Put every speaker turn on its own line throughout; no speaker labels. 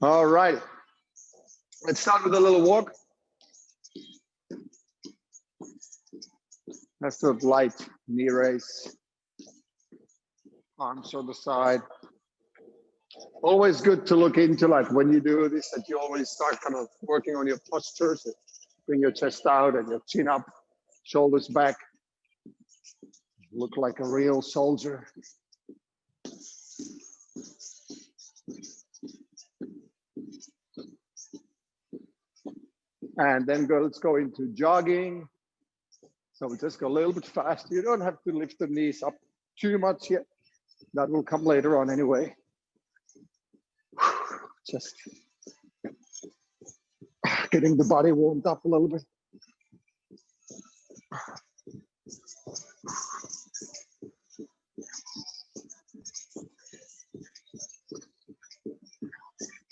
All right. Let's start with a little walk. Let's do a light knee raise. Arms on the side. Always good to look into, like when you do this, that you always start kind of working on your posture. So bring your chest out and your chin up, shoulders back. Look like a real soldier. And then let's go into jogging. So we just go a little bit faster. You don't have to lift the knees up too much yet. That will come later on anyway. Just getting the body warmed up a little bit.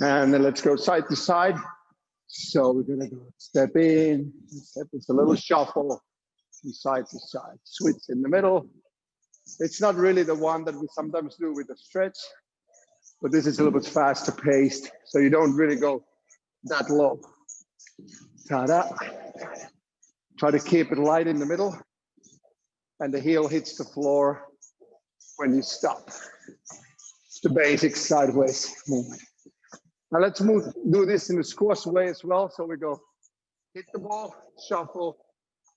And then let's go side to side. So we're gonna go step in, step. It's a little shuffle from side to side. Switch in the middle. It's not really the one that we sometimes do with the stretch, but this is a little bit faster paced, so you don't really go that low. Ta-da. Try to keep it light in the middle, and the heel hits the floor when you stop. It's the basic sideways movement. Now let's do this in the squash way as well. So we go hit the ball, shuffle,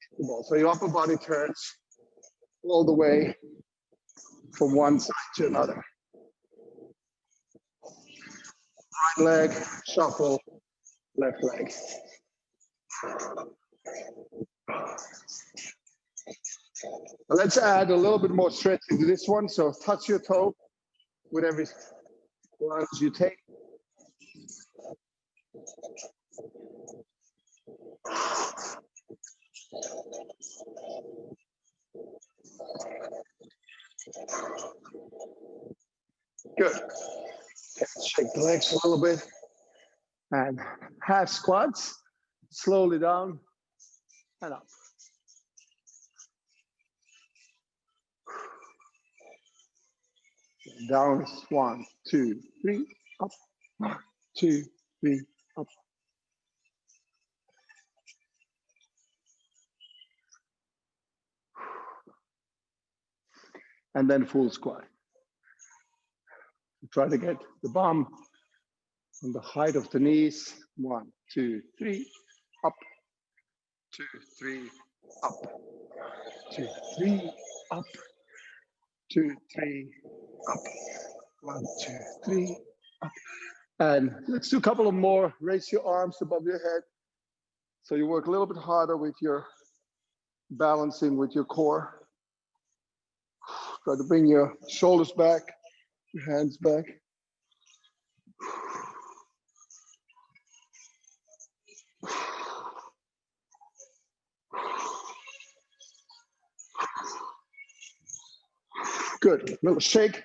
hit the ball. So your upper body turns all the way from one side to another. Right leg, shuffle, left leg. Now let's add a little bit more stretch into this one. So touch your toe with every lunge you take. Good. Shake the legs a little bit. And half squats. Slowly down and up. Down is 1, 2, 3, up. 1, 2, 3, up. And then full squat. Try to get the bum on the height of the knees. 1, 2, 3, up. 2, 3, up. 2, 3, up. 2, 3, up. 1, 2, 3, up. And let's do a couple of more. Raise your arms above your head. So you work a little bit harder with your balancing with your core. Try to bring your shoulders back, your hands back. Good, little shake.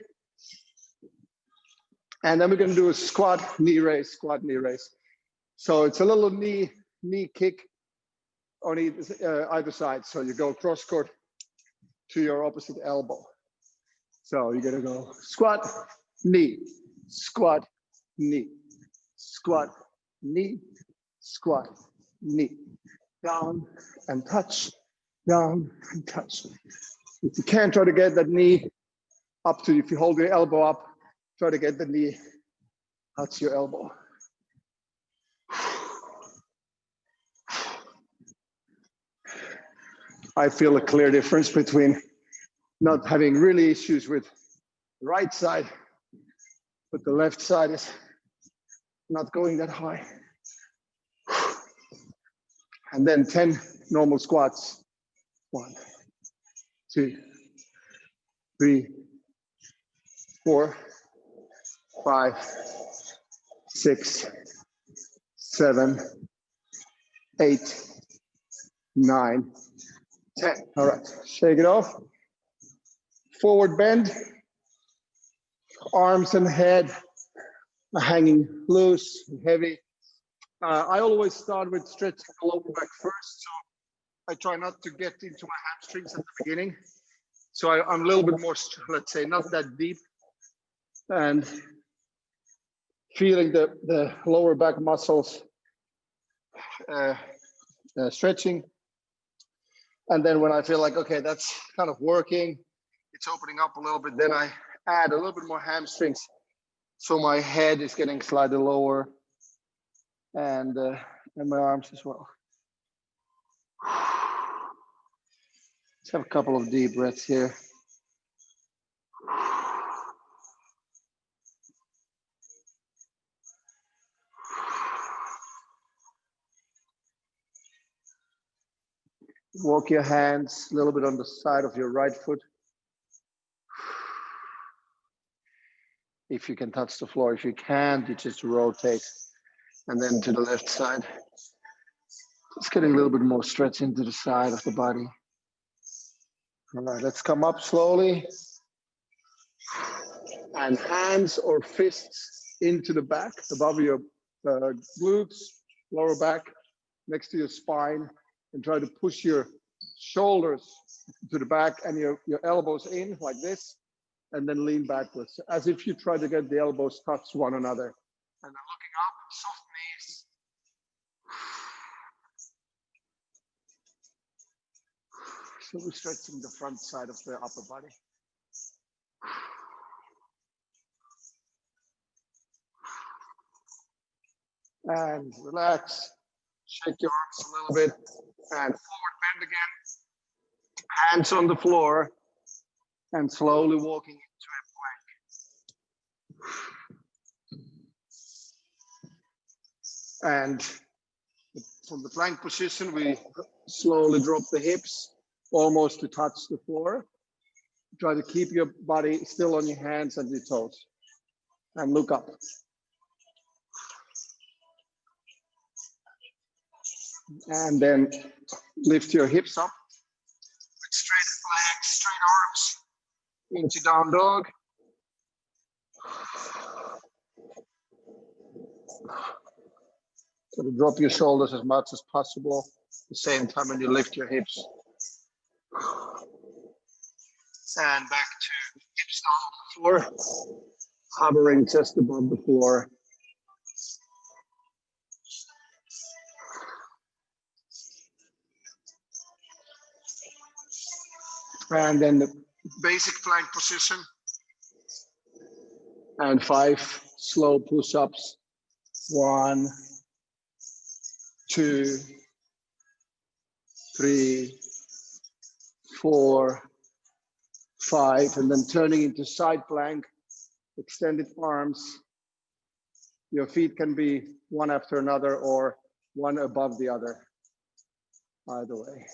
And then we're gonna do a squat, knee raise, squat, knee raise. So it's a little knee kick on either side. So you go cross court to your opposite elbow. So you're gonna go squat, knee, squat, knee, squat, knee, squat, knee. Down and touch, down and touch. If you can, try to get that knee up to, if you hold your elbow up, try to get the knee touch your elbow. I feel a clear difference between not having really issues with the right side, but the left side is not going that high. And then 10 normal squats. 1, 2, 3, 4, 5, 6, 7, 8, 9, 10. All right, shake it off. Forward bend. Arms and head are hanging loose and heavy. I always start with stretching the lower back first, so I try not to get into my hamstrings at the beginning. So I'm a little bit more, let's say, not that deep. And feeling the lower back muscles stretching. And then when I feel like, okay, that's kind of working, it's opening up a little bit, then I add a little bit more hamstrings. So my head is getting slightly lower and my arms as well. Let's have a couple of deep breaths here. Walk your hands a little bit on the side of your right foot. If you can touch the floor. If you can't, you just rotate and then to the left side. Just getting a little bit more stretch into the side of the body. All right, let's come up slowly. And hands or fists into the back, above your glutes, lower back, next to your spine, and try to push your shoulders to the back and your elbows in like this, and then lean backwards, as if you try to get the elbows touch one another. And then looking up, soft knees. So we're stretching the front side of the upper body. And relax, shake your arms a little bit, and forward bend again. Hands on the floor, and slowly walking into a plank. And from the plank position, we slowly drop the hips almost to touch the floor. Try to keep your body still on your hands and your toes, and look up. And then lift your hips up with straight legs, straight arms into down dog. So to drop your shoulders as much as possible at the same time when you lift your hips. And back to hips down on the floor, hovering just above the floor. And then the basic plank position. And 5 slow push-ups. 1, 2, 3, 4, 5. And then turning into side plank, extended arms. Your feet can be one after another or one above the other. Either way.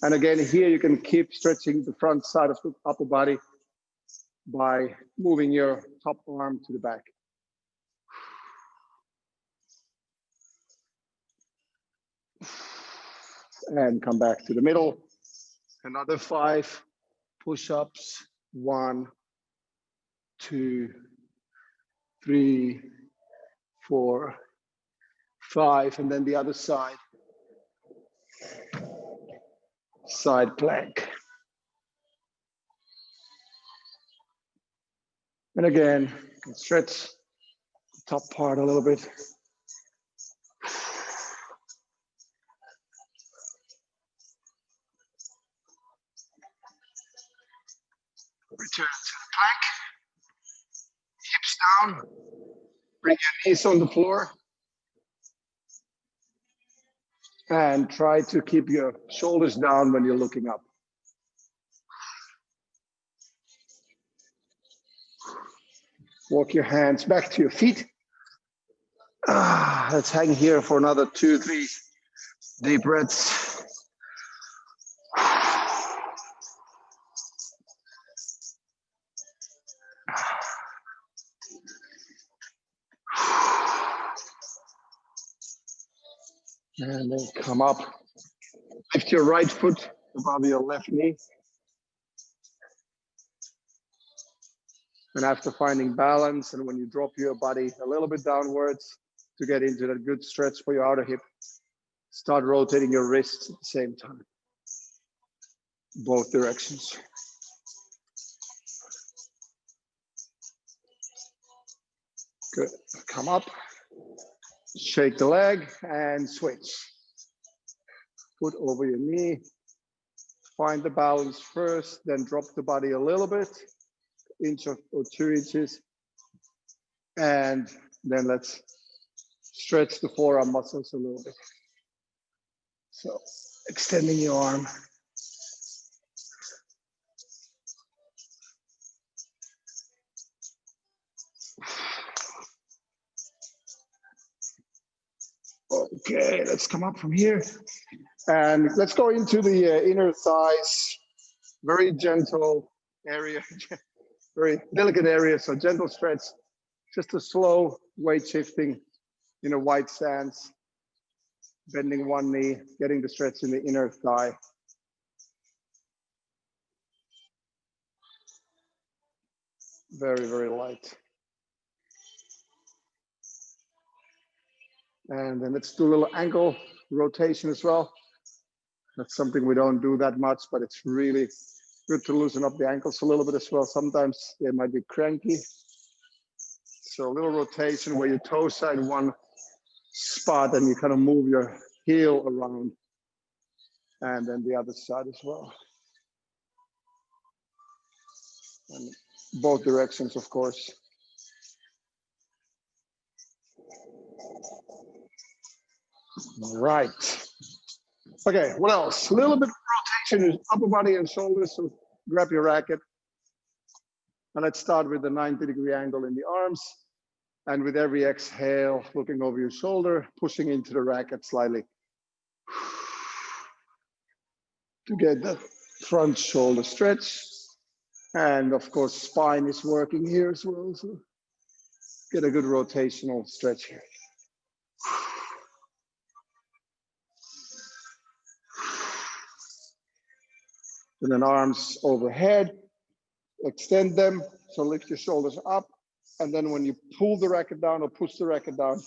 And again, here you can keep stretching the front side of the upper body by moving your top arm to the back. And come back to the middle. Another 5 push-ups. 1, 2, 3, 4, 5. And then the other side. Side plank. And again, you can stretch the top part a little bit. Return to the plank. Hips down. Bring your knees on the floor. And try to keep your shoulders down when you're looking up. Walk your hands back to your feet. Let's hang here for another 2, 3 deep breaths. And then come up. Lift your right foot above your left knee. And after finding balance, and when you drop your body a little bit downwards to get into that good stretch for your outer hip, start rotating your wrists at the same time. Both directions. Good. Come up, shake the leg and switch. Foot over your knee. Find the balance first, then drop the body a little bit, inch or 2 inches. And then let's stretch the forearm muscles a little bit. So extending your arm. Okay, let's come up from here. And let's go into the inner thighs. Very gentle area, very delicate area. So gentle stretch, just a slow weight shifting in a wide stance. Bending one knee, getting the stretch in the inner thigh. Very, very light. And then let's do a little ankle rotation as well. That's something we don't do that much, but it's really good to loosen up the ankles a little bit as well. Sometimes they might be cranky. So a little rotation where your toes are in one spot and you kind of move your heel around. And then the other side as well. And both directions, of course. All right. Okay, what else? A little bit of rotation, upper body and shoulders. So grab your racket. And let's start with the 90-degree angle in the arms. And with every exhale, looking over your shoulder, pushing into the racket slightly. To get that front shoulder stretch. And of course, spine is working here as well. So get a good rotational stretch here. And then arms overhead, extend them. So lift your shoulders up. And then when you pull the racket down or push the racket down,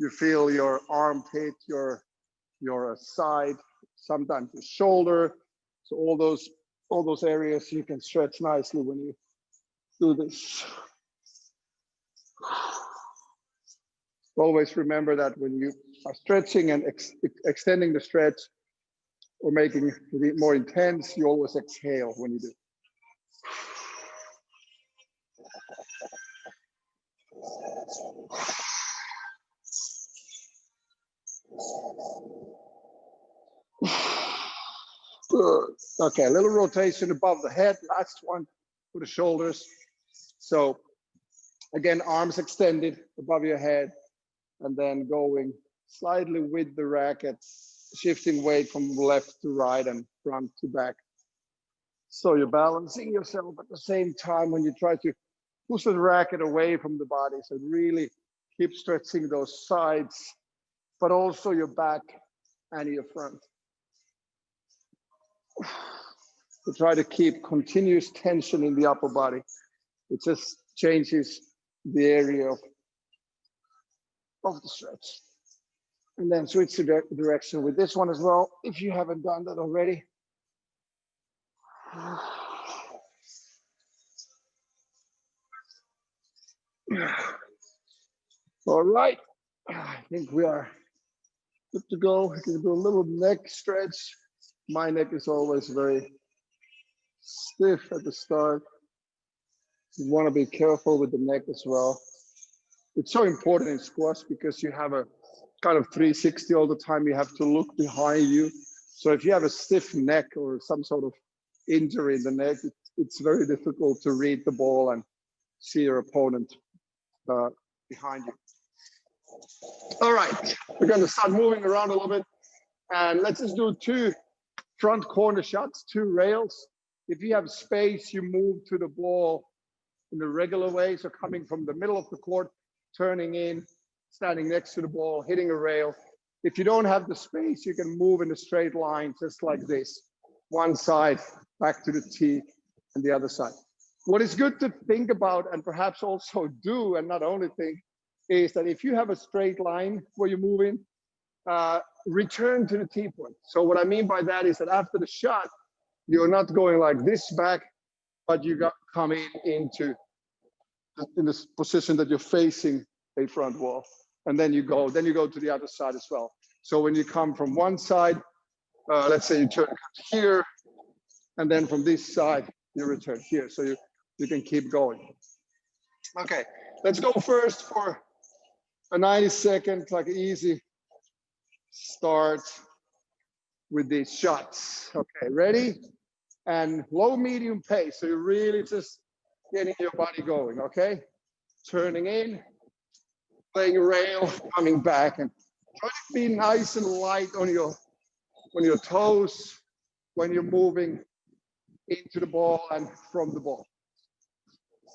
you feel your armpit, your side, sometimes your shoulder. So all those areas you can stretch nicely when you do this. Always remember that when you are stretching and extending the stretch or making it more intense, you always exhale when you do. Good. Okay, a little rotation above the head. Last one for the shoulders. So again, arms extended above your head and then going slightly with the racket, shifting weight from left to right and front to back. So you're balancing yourself at the same time when you try to push the racket away from the body. So really keep stretching those sides, but also your back and your front. To try to keep continuous tension in the upper body. It just changes the area of the stretch. And then switch the direction with this one as well, if you haven't done that already. All right, I think we are good to go. We can do a little neck stretch. My neck is always very stiff at the start. You want to be careful with the neck as well. It's so important in squash because you have a kind of 360 all the time. You have to look behind you. So if you have a stiff neck or some sort of injury in the neck, it's very difficult to read the ball and see your opponent behind you. All right, we're going to start moving around a little bit. And let's just do 2 front corner shots, 2 rails. If you have space, you move to the ball in the regular way. So coming from the middle of the court, turning in, standing next to the ball, hitting a rail. If you don't have the space, you can move in a straight line, just like this. One side, back to the tee, and the other side. What is good to think about and perhaps also do, and not only think, is that if you have a straight line where you move in, return to the tee point. So what I mean by that is that after the shot, you're not going like this back, but you come in this position that you're facing a front wall. And then you go to the other side as well. So when you come from one side, let's say you turn here, and then from this side, you return here. So you can keep going. Okay, let's go first for a 90-second, like easy start with these shots. Okay, ready? And low, medium pace. So you're really just getting your body going, okay? Turning in, playing rail, coming back, and try to be nice and light on your toes when you're moving into the ball and from the ball.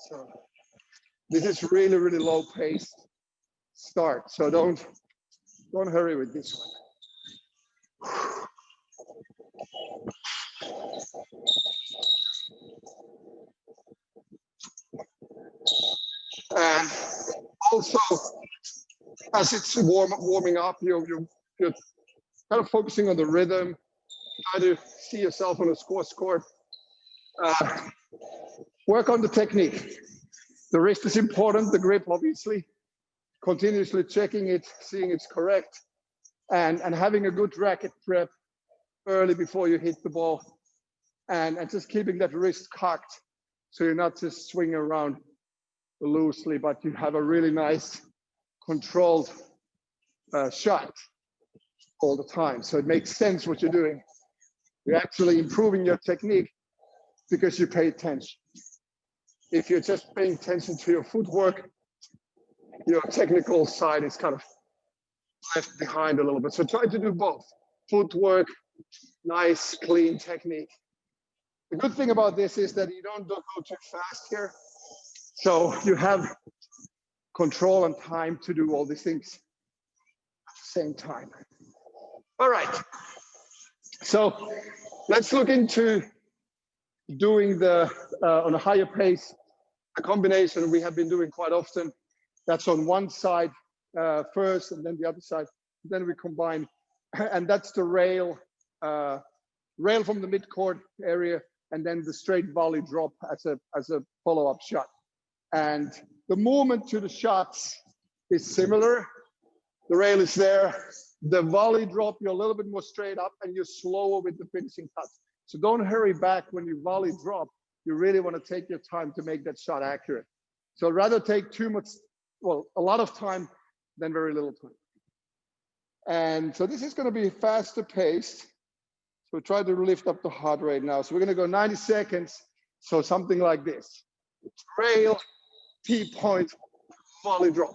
So this is really, really low pace start. So don't hurry with this one. And also, as it's warming up, you're kind of focusing on the rhythm. Try to see yourself on a squash court. Work on the technique. The wrist is important, the grip, obviously. Continuously checking it, seeing it's correct, and having a good racket prep early before you hit the ball, and just keeping that wrist cocked so you're not just swinging around loosely, but you have a really nice controlled shot all the time. So it makes sense what you're doing. You're actually improving your technique because you pay attention. If you're just paying attention to your footwork, your technical side is kind of left behind a little bit. So try to do both. Footwork, nice, clean technique. The good thing about this is that you don't go too fast here. So you have control and time to do all these things at the same time. All right. So let's look into doing the, on a higher pace, a combination we have been doing quite often. That's on one side first, and then the other side. Then we combine, and that's the rail from the midcourt area, and then the straight volley drop as a follow-up shot. And the movement to the shots is similar. The rail is there. The volley drop, you're a little bit more straight up, and you're slower with the finishing touch. So don't hurry back when you volley drop. You really want to take your time to make that shot accurate. So rather take too much, well, a lot of time than very little time. And so this is going to be faster paced. So try to lift up the heart rate now. So we're going to go 90 seconds. So something like this. Rail, T-point, volley drop.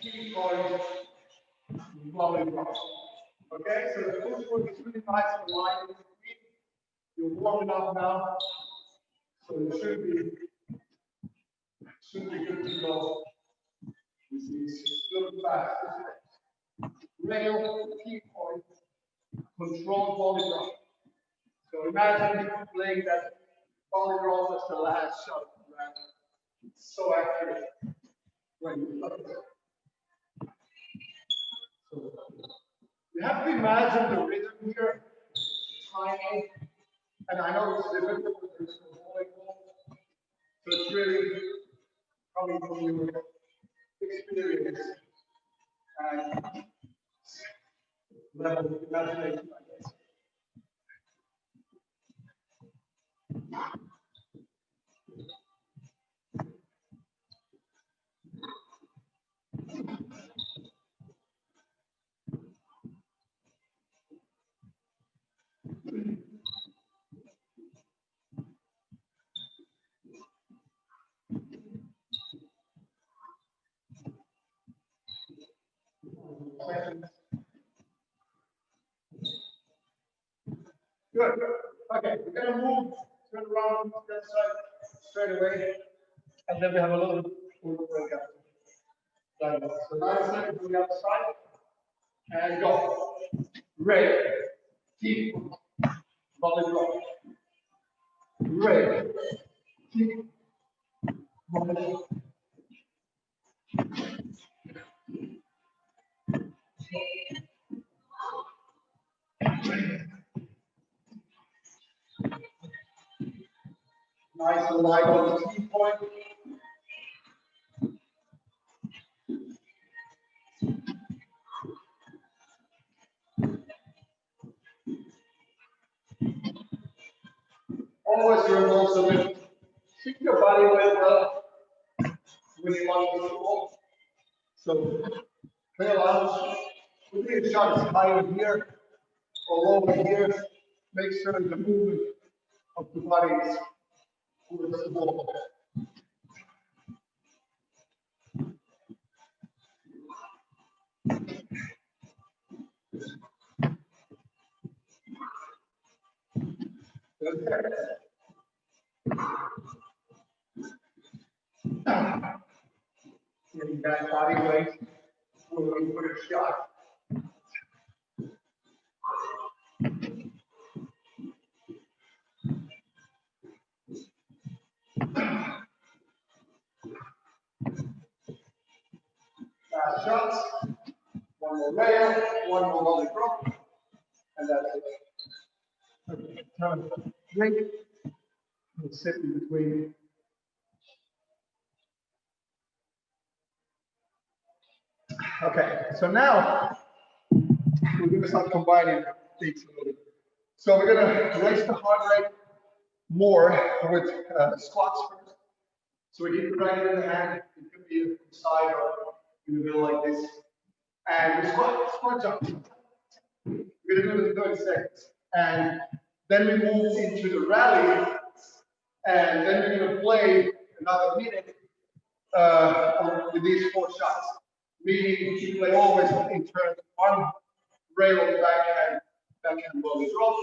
T-point, volley drop. Okay, so the footwork is really nice and light in the feet. You're warming up now. So it should be good to go. This is still fast. Rail, T-point, controlled volley drop. So imagine playing that volley drop as the last shot. Right? It's so accurate when you play it. So you have to imagine the rhythm here, timing, and I know it's difficult because there's no volleyball. So it's really coming from your experience and level of imagination, I guess. Good. Okay, we're going to move, turn around that side straight away, and then we have a little break after. So 9 seconds on the other side, and go. Ready. Keep. Volley drop. Ready. Keep. Volley drop. Nice and light on the T-point. always remember to keep your body weight well when you want to football. So play around. If your shot is higher here or lower here, make sure the movement of the body is towards the ball. Getting that body weight when you put a shot. Fast shots, one more rail, one more volley drop, and that's it. Okay, time to drink. We'll sit in between. Okay, so now we're going to start combining things a little bit. So we're going to raise the heart rate more with squats first. So we keep the right in the hand. It could be on the side or in the middle like this. And we squat jump. We're going to do it in 30 seconds. And then we move into the rally. And then we're going to play another minute with these 4 shots. Meaning you play always in turn one rail on the backhand volley drop,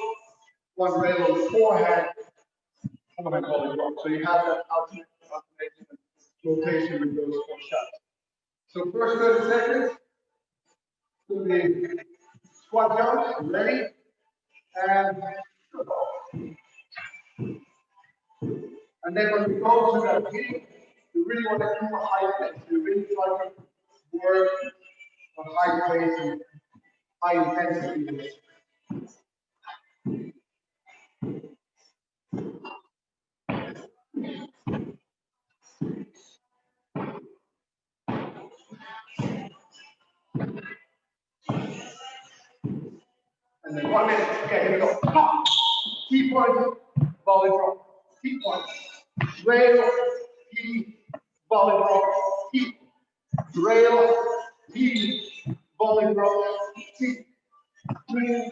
one rail on the forehand, forehand volley drop. So you have that alternate rotation with those 4 shots. So first 30 seconds will be squat jumps, ready, and then when we go to that beginning, you really want to keep a high pace. You really try to work on high pace and high intensity. And then 1 minute. Okay, here we go. Key point, volley drop. Key point. Rail, key, volley drop, key. Rail, key, volley drop, key. Rail.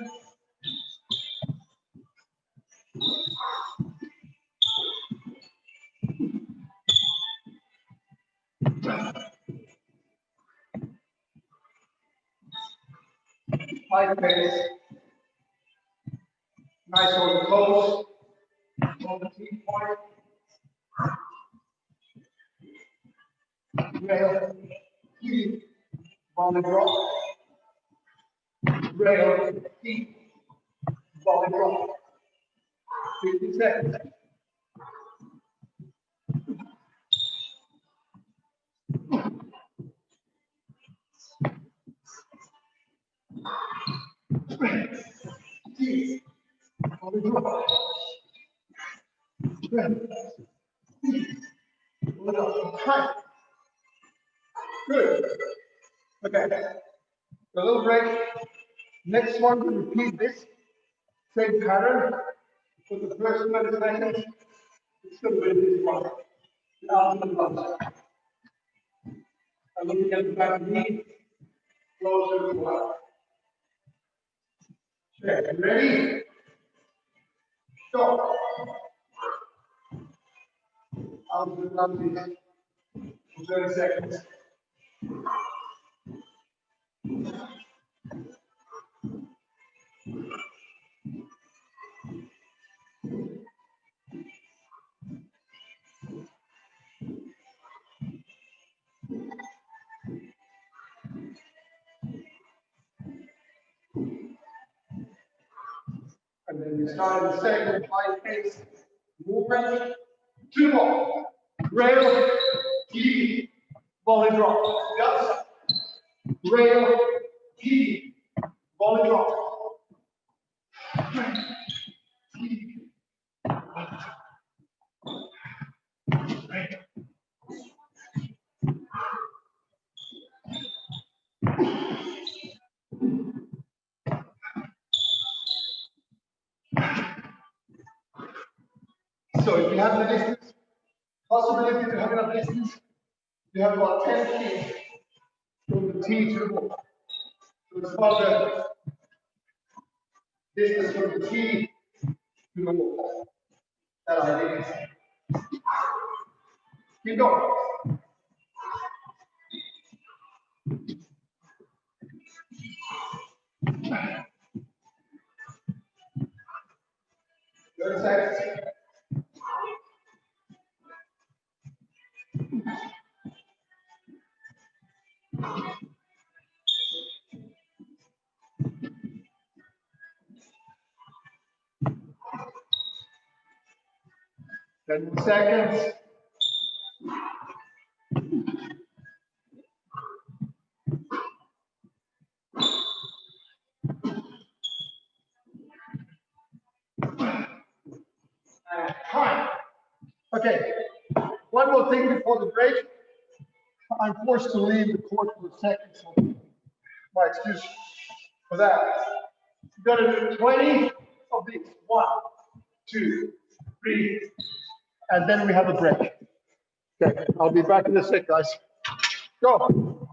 High pace. Nice on the close. On the key point. Rail, key, volley drop. Rail, key, volley drop. 50 seconds. Key, volley drop. Good. Okay. A little break. Next one, we repeat this same pattern for the first 30 seconds. It's going to be this one. Down to the lunge. I'm looking at the back knee, closer to the left. Okay, ready? Stop. I'll do lunges for 30 seconds. And then we start in the second high pace movement. 2 more. Rail, key, volley drop. The other side. Rail, key, volley drop. Key, volley drop. So if you have the distance, possibility to have enough distance, you have about 10 feet from the tee to the ball. So it's about the distance from the tee to the ball. That's how it is. Keep going. Good seconds. Ten seconds. And time. Okay. One more thing before the break. I'm forced to leave the court for a second, so my excuse for that. You're going to do 20 of these. 1, 2, 3, and then we have a break. Okay, I'll be back in a sec, guys. Go.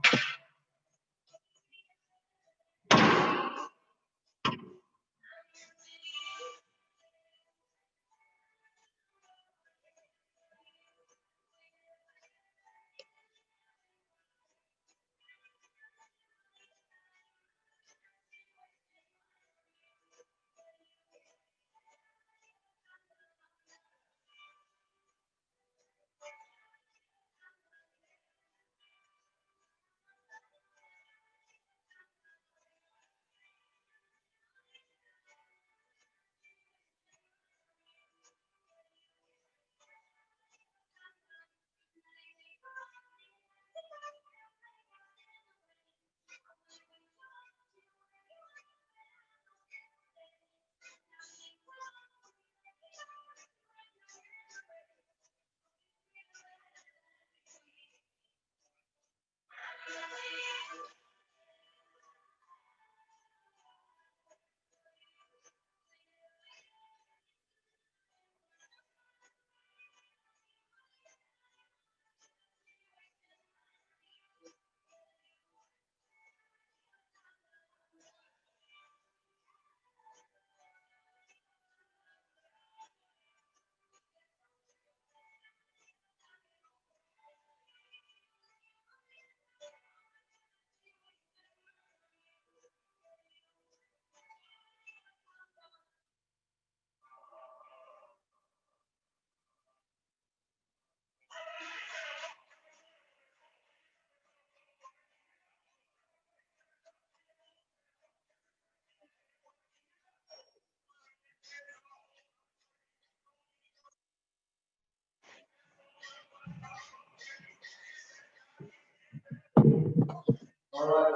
All right,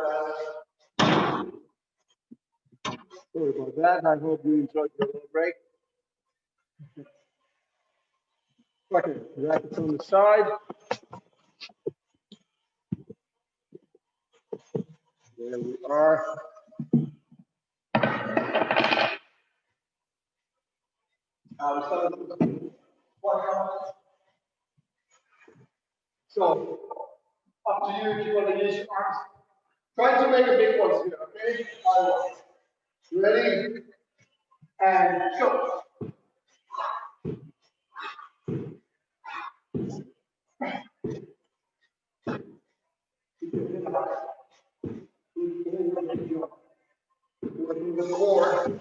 guys. Sorry about that. I hope you enjoyed your little break. Okay, rackets on the side. There we are. So, up to you if you want to use your arms. Try to make a big one here, okay? Ready? And go. Working the core.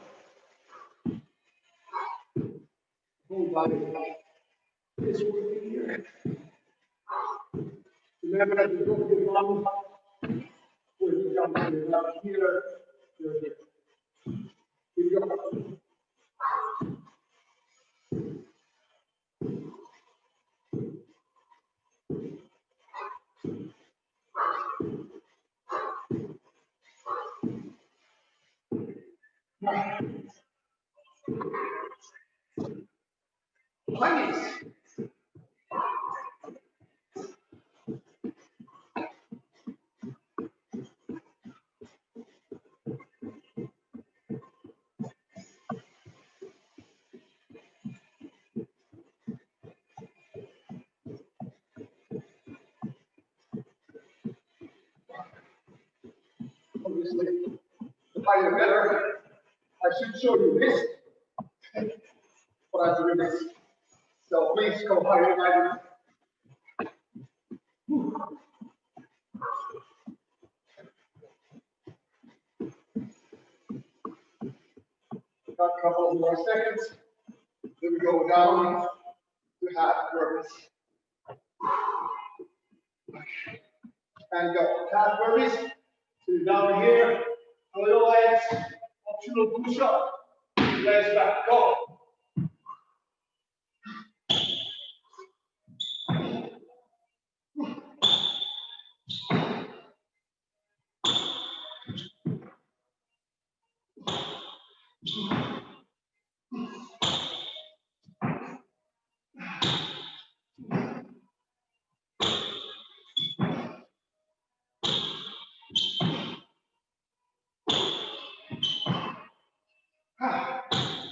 Whole body is working here. Remember that you don't get wrong. When you jump here, you're here. Keep going. Nice. obviously, the higher the better. I should show you this, but I'm doing this. So please go higher than I do. Got a couple of more seconds. Then we go down to half burpees. And go half burpees. So you're down here, on your legs, optional push up, legs back, go.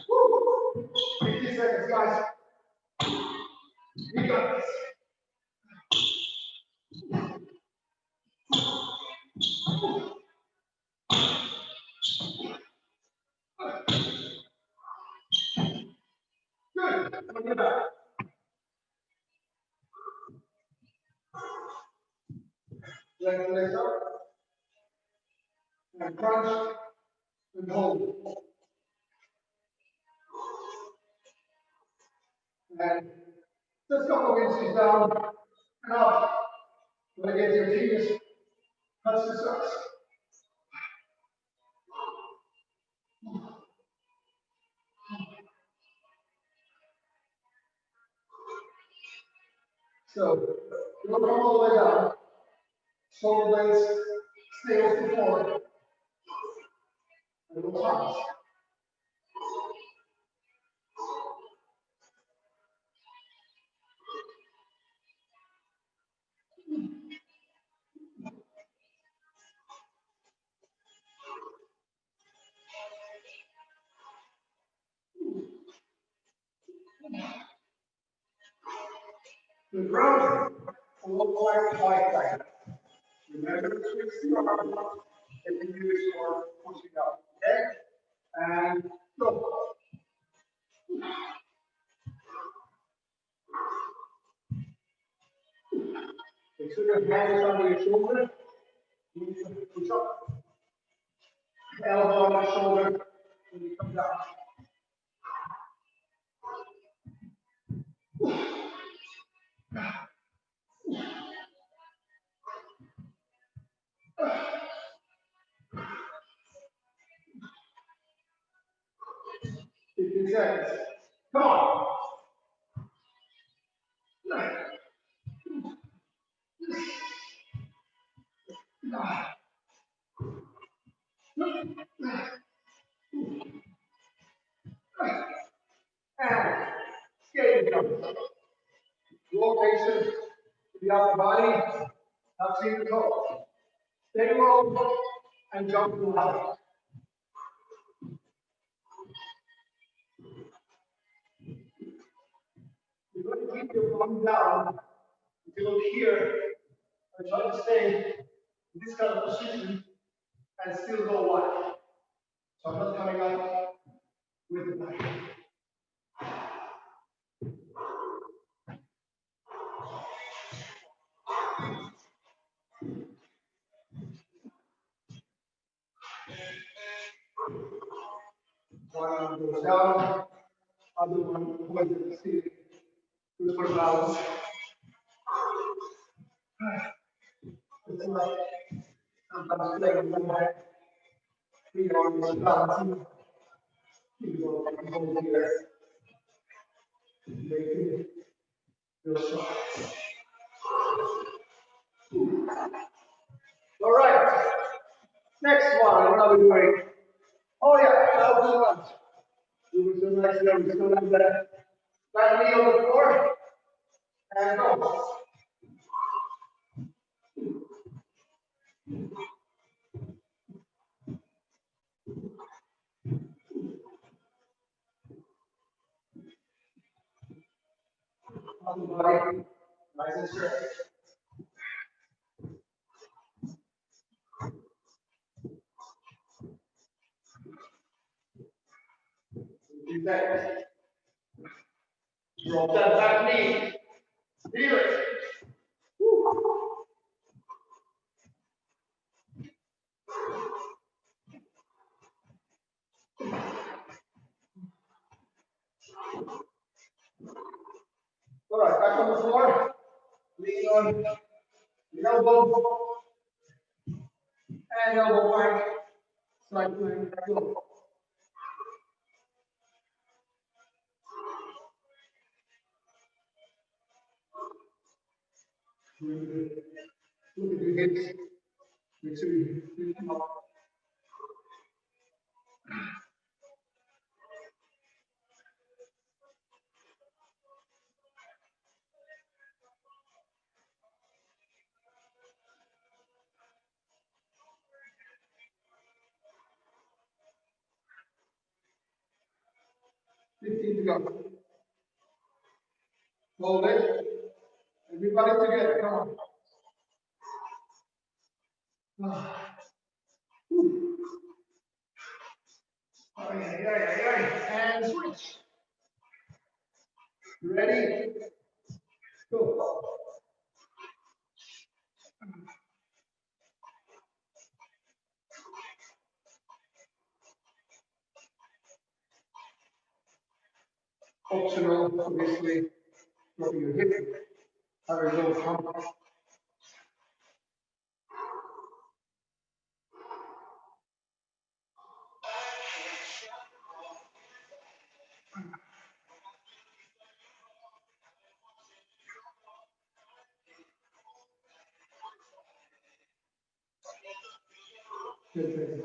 Woo. 50 seconds, guys. You got this. Good. Look at that. Legs up. And crunch. And hold. And just a couple of inches down and up. When I get to your fingers, touch the socks. So you'll come all the way down. Shoulder blades stay as before. And we'll toss. The ground will look like that. Remember to switch the arm if you use for pushing up. Okay? And go. Make sure your hand is under your shoulder. You need to push up. Elbow on your shoulder when you come down. Seconds. Come on. And skating jump. Rotation to the upper body. Now see the toe. Stay low and jump to the left. You're going to keep your bum down until here and try to stay in this kind of position and still go wide. So I'm not coming up with the knife. One arm goes down, other one points at the ceiling. Good for balance. It's like sometimes playing with my feet on the balancing. You go hold here. Make it your shot. All right. Next one. What are we doing? Oh yeah, that was one. We were so nice there. We still have that knee on the floor. And go. Body, nice and straight. That. Drop that back knee. Feel it. Woo. All right, back on the floor. Lean on the elbow and elbow plank. Side plank. Go. Look at your hips. Make sure you lift them up. To go. Hold it. Everybody together. Come on. And switch. Ready? Go. Optional, obviously, dropping your hip. Have a little pump. Good.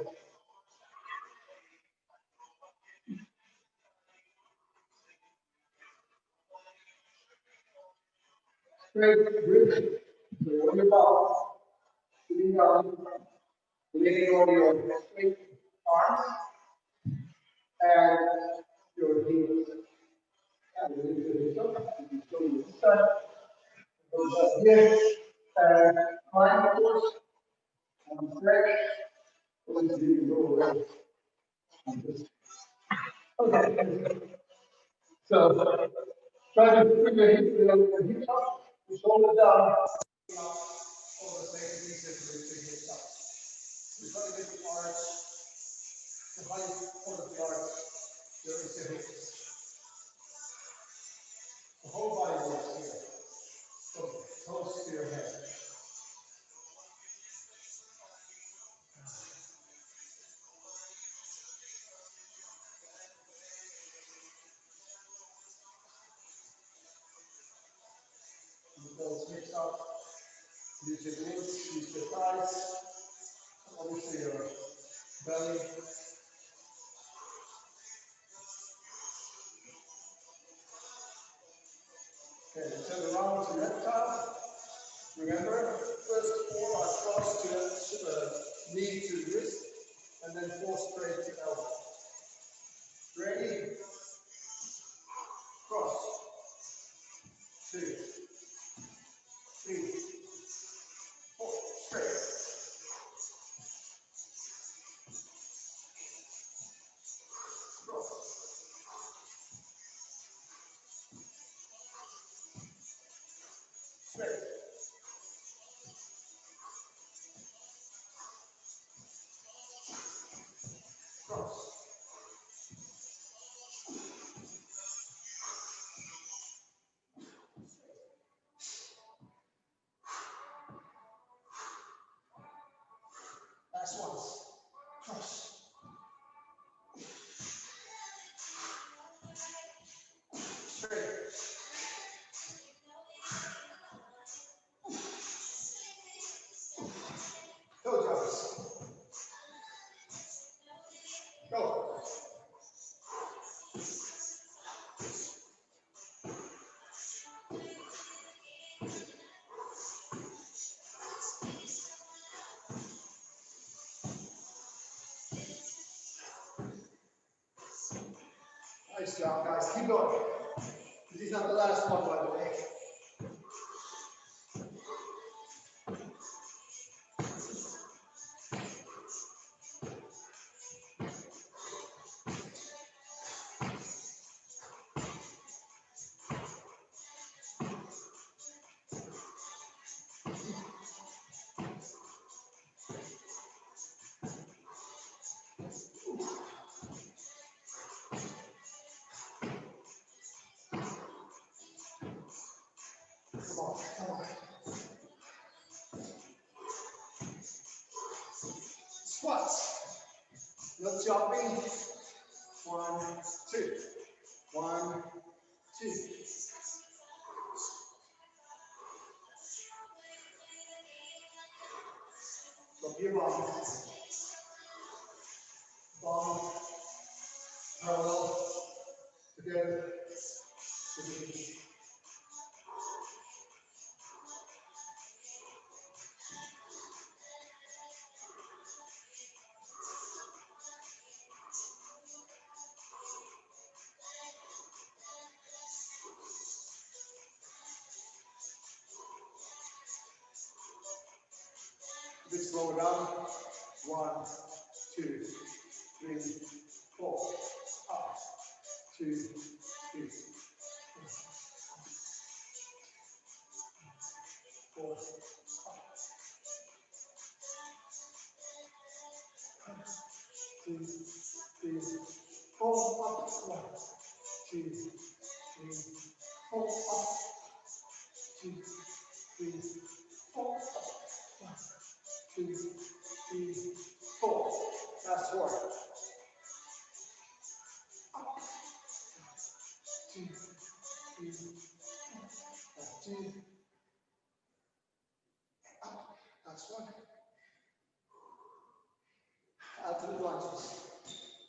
Straight bridge. So on your ball, sitting down, leaning on your straight arms and your heels. And a little bit of you show you this side. Goes up here and climb of course. And stretch. Let's do the roll around. Okay. So try to bring your hips up, your shoulders down. Over the same reason with the hips up. We're trying to get the arch, the height part of the arch, there is the hips. The whole body works here. From toes to your head. Those hips up. Use your glutes, use your thighs. Obviously your belly. Okay, turn around to reptile. Remember, first 4 are cross to knee to wrist, and then 4 straight to elbow. Ready? Cross. 2, 3, 4, straight. Cross. Straight. Cross. Last ones. Cross. Straight. Toe drops. Go. Nice job, guys. Keep going. This is not the last one, by the way.
on, come on. Squats. No jumping. 1, 2. 1, 2. Drop your bum. Bum. Parallel. Together. A bit slower down. 1, 2, 3, 4. Up. 2, 3. 4. Up. 2, 3, 4. Up. 1, 2, 3, 4. Up. 2, 3, 4. Up. 1, 2, 3, 4. Last 4. Up. 2, 3, 4. 2. Up. Last 1. Out to the lunges.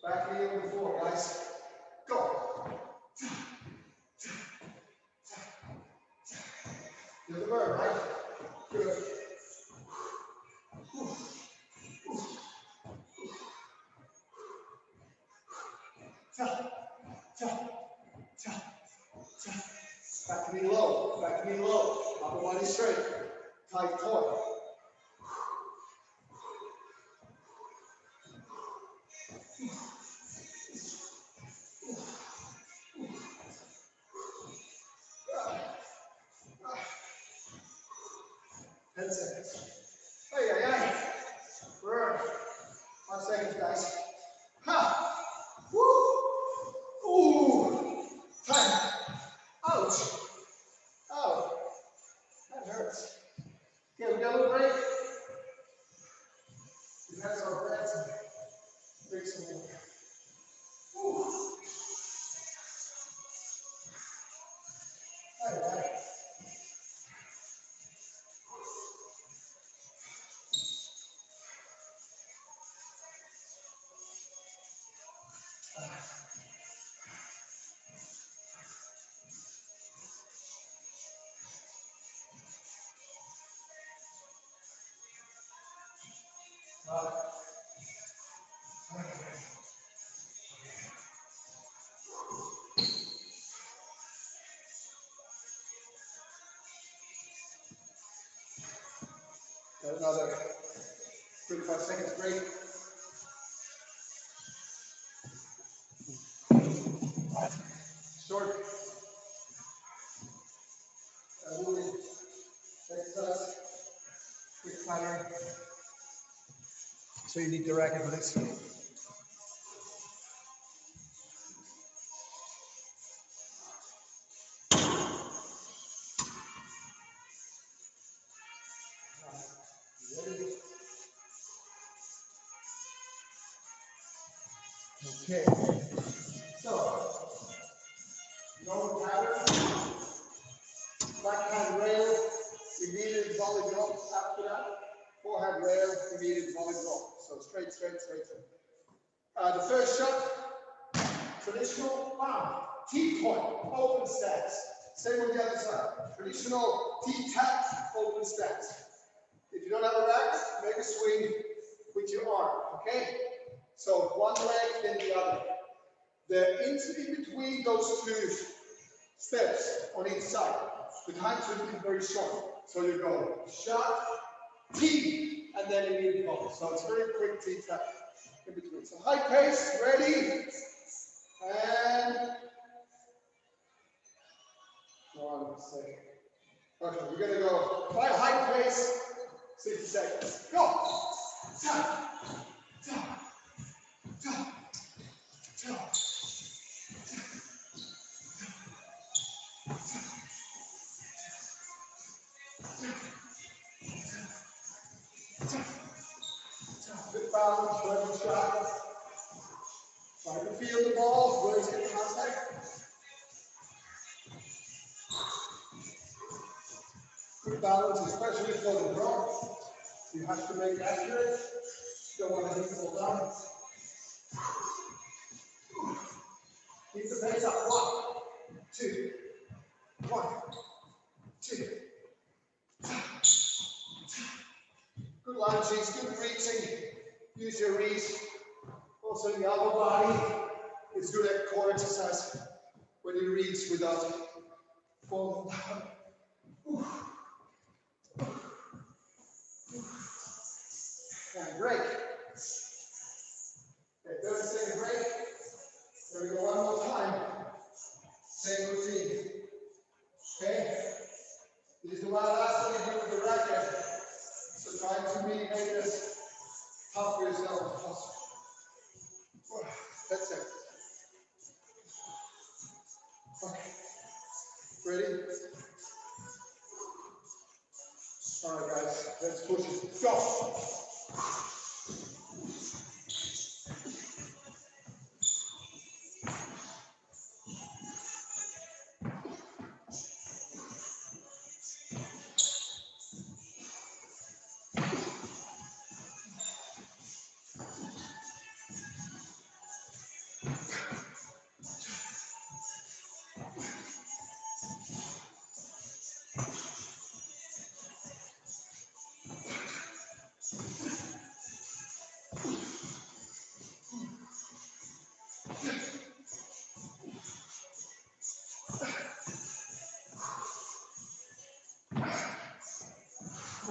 Back knee over the floor, guys. Go. Feel the burn, right? Good. Back knee low. Back knee low. Upper body straight. Tight core. Hey, hey, hey. Burn. 5 seconds, guys. Ha! Woo! Ooh! Time. Ouch! Oh, that hurts. Okay, we got a little break. These hands are breaths and drink some water. Woo! Hey, hey. Got another 35 seconds break. Short. Moving. Exercise. Quick timer. So you need the racket for this. Okay. So, normal pattern. Backhand rail, immediate volley drop after that. Forehand rail, immediate volley drop. So straight, straight, straight, straight. The first shot, traditional palm, T-point, open stance. Same on the other side. Traditional T-tap, open stance. If you don't have a racket, make a swing with your arm, okay? So one leg, then the other. The in between those two steps on each side, the time should be very short. So you go shot, T, and then immediate volley. So it's very quick T tap in between. So high pace, ready, and 1 second. Okay, we're gonna go high pace, 60 seconds. Go! Tap, tap, tap, tap. Good balance, good shot. Try to feel the ball, where it's in contact. Good balance, especially for the draw. You have to make accurate. Don't want to hit the ball down. Keep the pace up. 1, 2, 1, 2. Good lunges, good reaching. Use your reach. Also, the upper body is good at core exercise when you reach without falling down. And break. Okay, 30 second break. There we go, one more time. Same routine. Okay? This is the last thing you do with the racket. So try to make this tough for yourself as possible. That's it. Okay. Ready? All right, guys, let's push it. Go.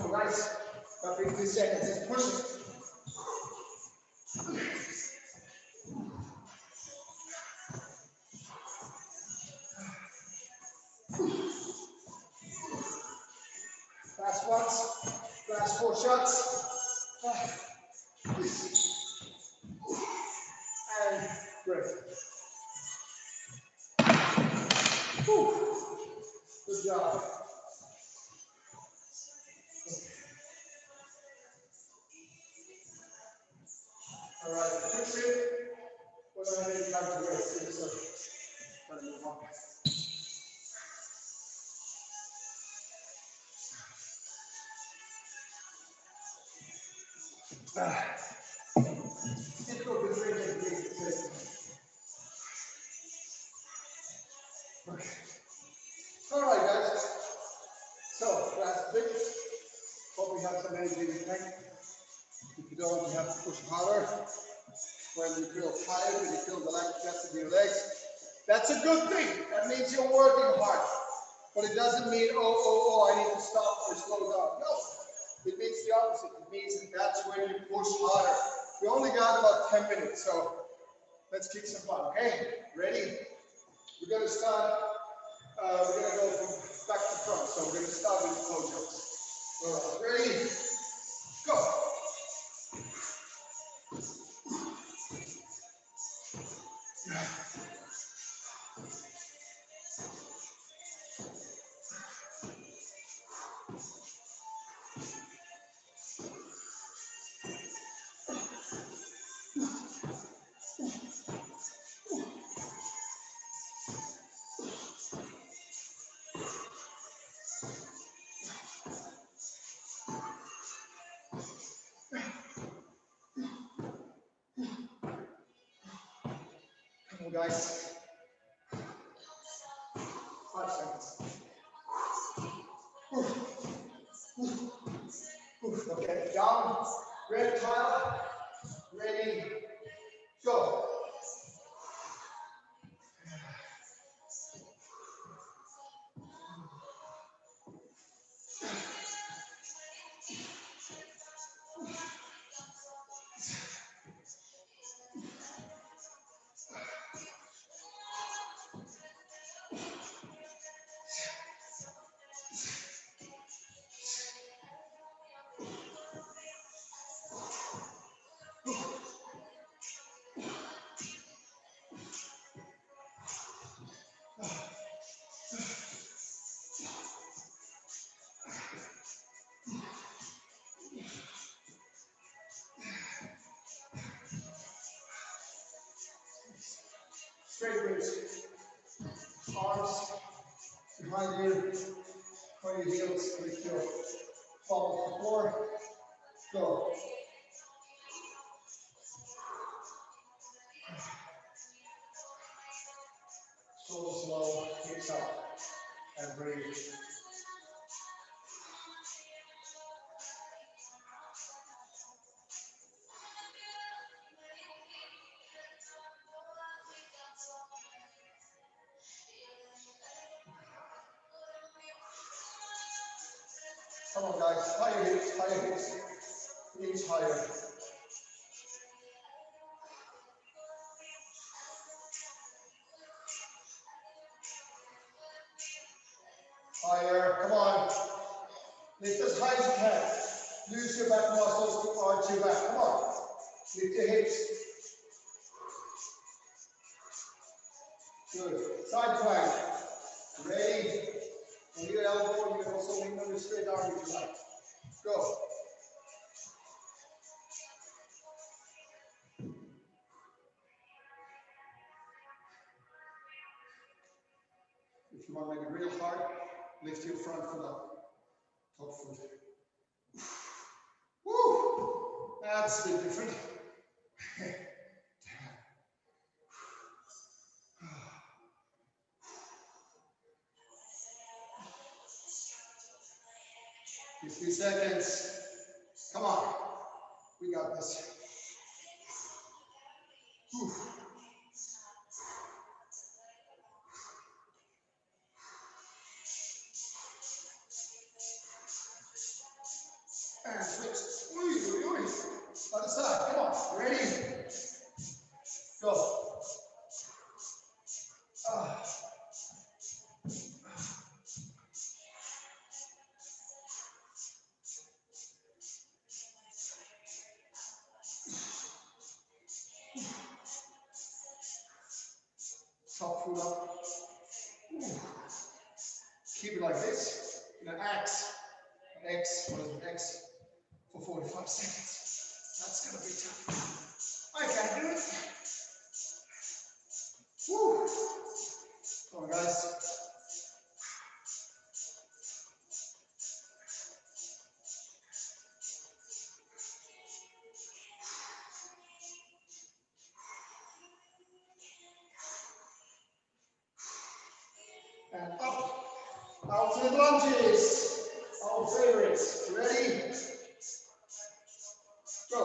Oh, nice. About 15 seconds. Just push it. Last ones. Last 4 shots. And break. Good job. All right, quickly. What do I need time to rest? So, try to move on. Difficult to drink and breathe. Okay. All right, guys. So, last bit. Hope we have some energy in the tank. If you don't, you have to push harder. When you feel tired, when you feel the lactic acid in your legs, that's a good thing. That means you're working hard. But it doesn't mean, I need to stop or slow down. No, it means the opposite. It means that that's when you push harder. We only got about 10 minutes, so let's kick some fun, okay? Ready? We're going to start, we're going to go from back to front. So we're going to start with push-ups. All right, ready? Go. Come on, guys. 5 seconds. Okay, down, red tile, ready, go. your heels, lift your palm to the floor. Go. Shoulders low, hips up, and breathe. Come on, guys. Higher hips, higher hips. Knees higher. Higher. Come on. Lift as high as you can. Use your back muscles to arch your back. Come on. Lift your hips. Good. Side plank. Ready. On your elbow, you can also lean on your straight arm if you like. Go. If you want to make it real hard, lift your front foot up. Top foot. Woo! That's a bit different. Few seconds. Come on. We got this. Whew. And switch. Other side. Come on. Ready? Go. Top foot up. Keep it like this. In an X. An X. What is an X? For 45 seconds. That's gonna be tough. I can't do it. Woo! Come on, guys. And up. Alternate lunges. Our favorites. Ready? Go.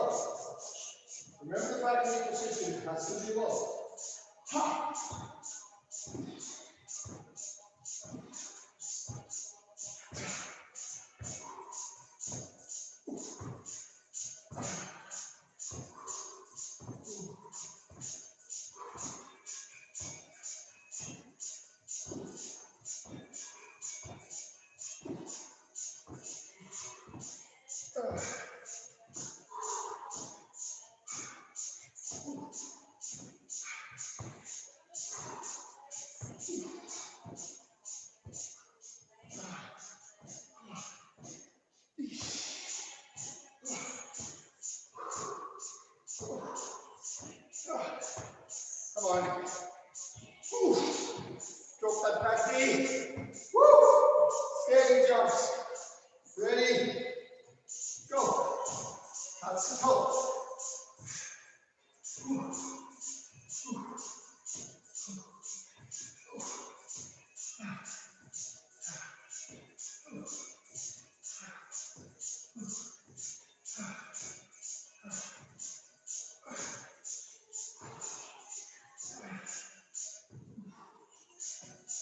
Remember the back knee position has to be low. Ha! Come on. Woo. Drop that back knee. Woo. Scaling jumps. Ready? Go. That's the toe.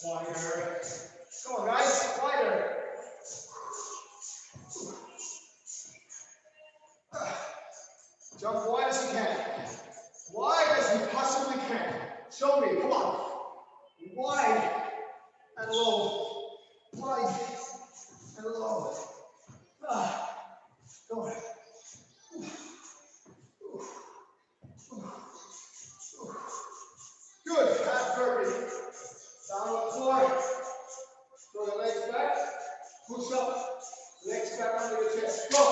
Wider. Come on, guys. Wider. Jump wide as you can. Wide as you possibly can. Show me. Come on. Wide and low. Wide and low. Come on. Good. Half burpee. Down on the floor. Throw your legs back. Push up. Legs back under your chest. Go.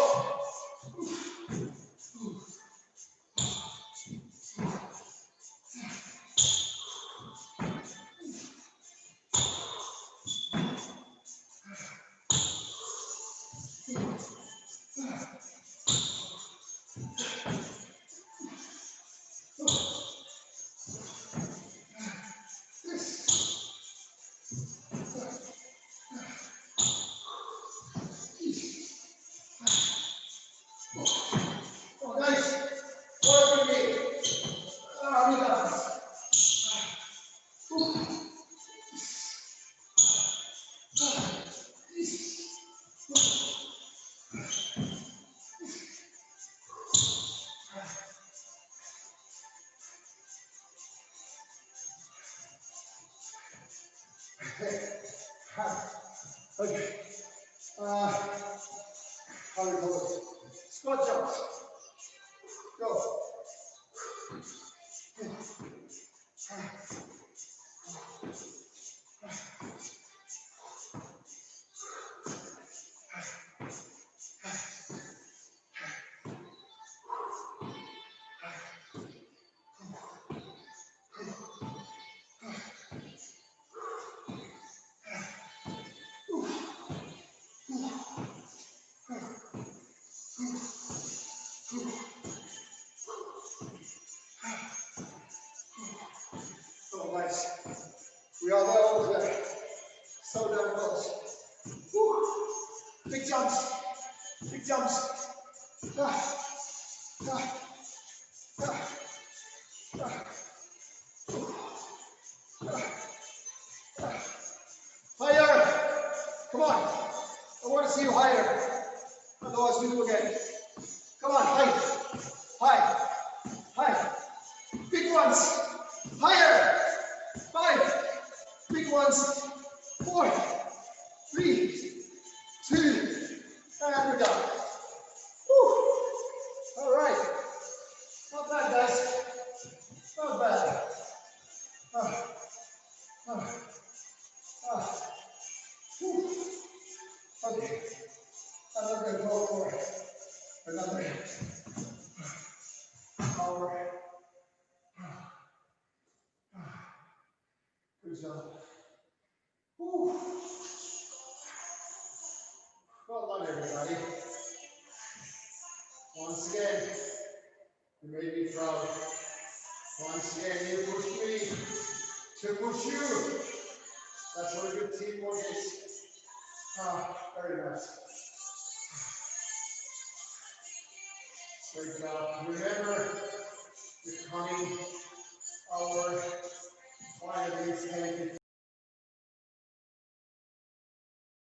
How do we call it? Squat jumps. Go. Oh, nice. We are there, almost there. So damn close. Woo. Big jumps. Big jumps. Ah. Ah. Ah. Ah. Higher. Come on. I want to see you higher. Otherwise, we do again. Come on, high. High. High. Big ones. Higher. 5. Big ones. 4, 3, 2, and we're done. Woo. All right. Not bad, guys. Not bad. Whew. Okay. I'm not going to go for another hour. Good job. Whew. Well done, everybody. Once again, you made me proud. Once again, you pushed me to push you. That's what a good teamwork is. Very nice. Great job. Remember, the coming hour, 5 at least 10, 15